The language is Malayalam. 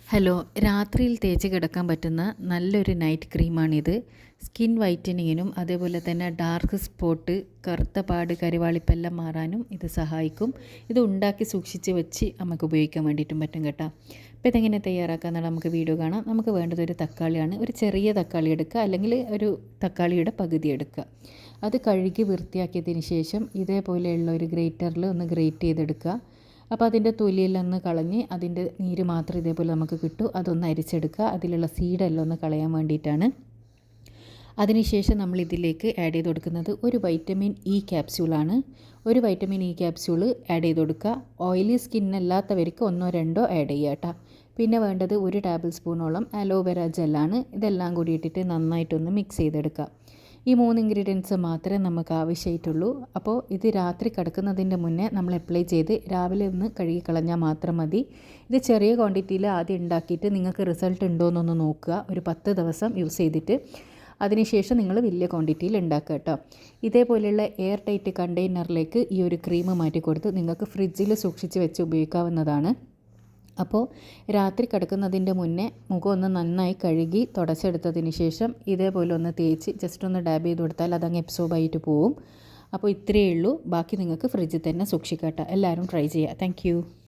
ഹലോ, രാത്രിയിൽ തേച്ച് കിടക്കാൻ പറ്റുന്ന നല്ലൊരു നൈറ്റ് ക്രീമാണിത്. സ്കിൻ വൈറ്റനിങ്ങിനും അതേപോലെ തന്നെ ഡാർക്ക് സ്പോട്ട്, കറുത്ത പാട്, കരിവാളിപ്പെല്ലാം മാറാനും ഇത് സഹായിക്കും. ഇത് ഉണ്ടാക്കി സൂക്ഷിച്ച് വെച്ച് നമുക്ക് ഉപയോഗിക്കാൻ വേണ്ടിയിട്ടും പറ്റും കേട്ടോ. അപ്പോൾ ഇതെങ്ങനെ തയ്യാറാക്കാമെന്നുള്ള നമുക്ക് വീഡിയോ കാണാം. നമുക്ക് വേണ്ടത് ഒരു തക്കാളിയാണ്. ഒരു ചെറിയ തക്കാളി എടുക്കുക, അല്ലെങ്കിൽ ഒരു തക്കാളിയുടെ പകുതി എടുക്കുക. അത് കഴുകി വൃത്തിയാക്കിയതിന് ശേഷം ഇതേപോലെയുള്ള ഒരു ഗ്രേറ്ററിൽ ഒന്ന് ഗ്രേറ്റ് ചെയ്തെടുക്കുക. അപ്പോൾ അതിൻ്റെ തൊലിയെല്ലാം ഒന്ന് കളഞ്ഞ് അതിൻ്റെ നീര് മാത്രം ഇതേപോലെ നമുക്ക് കിട്ടും. അതൊന്ന് അരിച്ചെടുക്കുക. അതിലുള്ള സീഡെല്ലാം ഒന്ന് കളയാൻ വേണ്ടിയിട്ടാണ്. അതിനുശേഷം നമ്മൾ ഇതിലേക്ക് ആഡ് ചെയ്ത് കൊടുക്കുന്നത് ഒരു വൈറ്റമിൻ ഇ ക്യാപ്സ്യൂളാണ്. ഒരു വൈറ്റമിൻ ഇ ക്യാപ്സ്യൂൾ ആഡ് ചെയ്ത് കൊടുക്കുക. ഓയിലി സ്കിന്നല്ലാത്തവർക്ക് 1-2 ആഡ് ചെയ്യുക കേട്ടോ. പിന്നെ വേണ്ടത് ഒരു ടേബിൾ സ്പൂണോളം അലോവേര ജെല്ലാണ്. ഇതെല്ലാം കൂടി ഇട്ടിട്ട് നന്നായിട്ടൊന്ന് മിക്സ് ചെയ്തെടുക്കുക. ഈ 3 ഇൻഗ്രീഡിയൻസ് മാത്രമേ നമുക്ക് ആവശ്യമായിട്ടുള്ളൂ. അപ്പോൾ ഇത് രാത്രി കിടക്കുന്നതിൻ്റെ മുന്നേ നമ്മൾ അപ്ലൈ ചെയ്ത് രാവിലെ ഒന്ന് കഴുകി കളഞ്ഞാൽ മാത്രം മതി. ഇത് ചെറിയ ക്വാണ്ടിറ്റിയിൽ ആദ്യം ഉണ്ടാക്കിയിട്ട് നിങ്ങൾക്ക് റിസൾട്ട് ഉണ്ടോ എന്നൊന്ന് നോക്കുക. ഒരു 10 ദിവസം യൂസ് ചെയ്തിട്ട് അതിനുശേഷം നിങ്ങൾ വലിയ ക്വാണ്ടിറ്റിയിൽ ഉണ്ടാക്കുക കേട്ടോ. ഇതേപോലെയുള്ള എയർ ടൈറ്റ് കണ്ടെയ്നറിലേക്ക് ഈ ഒരു ക്രീം മാറ്റി കൊടുത്ത് നിങ്ങൾക്ക് ഫ്രിഡ്ജിൽ സൂക്ഷിച്ച് വെച്ച് ഉപയോഗിക്കാവുന്നതാണ്. അപ്പോൾ രാത്രി കിടക്കുന്നതിൻ്റെ മുന്നേ മുഖം ഒന്ന് നന്നായി കഴുകി തുടച്ചെടുത്തതിന് ശേഷം ഇതേപോലെ ഒന്ന് തേച്ച് ജസ്റ്റ് ഒന്ന് ഡാബ് ചെയ്ത് കൊടുത്താൽ അതങ്ങ് എബ്സോർബായിട്ട് പോവും. അപ്പോൾ ഇത്രയേ ഉള്ളൂ. ബാക്കി നിങ്ങൾക്ക് ഫ്രിഡ്ജിൽ തന്നെ സൂക്ഷിക്കാം കേട്ടോ. എല്ലാവരും ട്രൈ ചെയ്യുക. താങ്ക്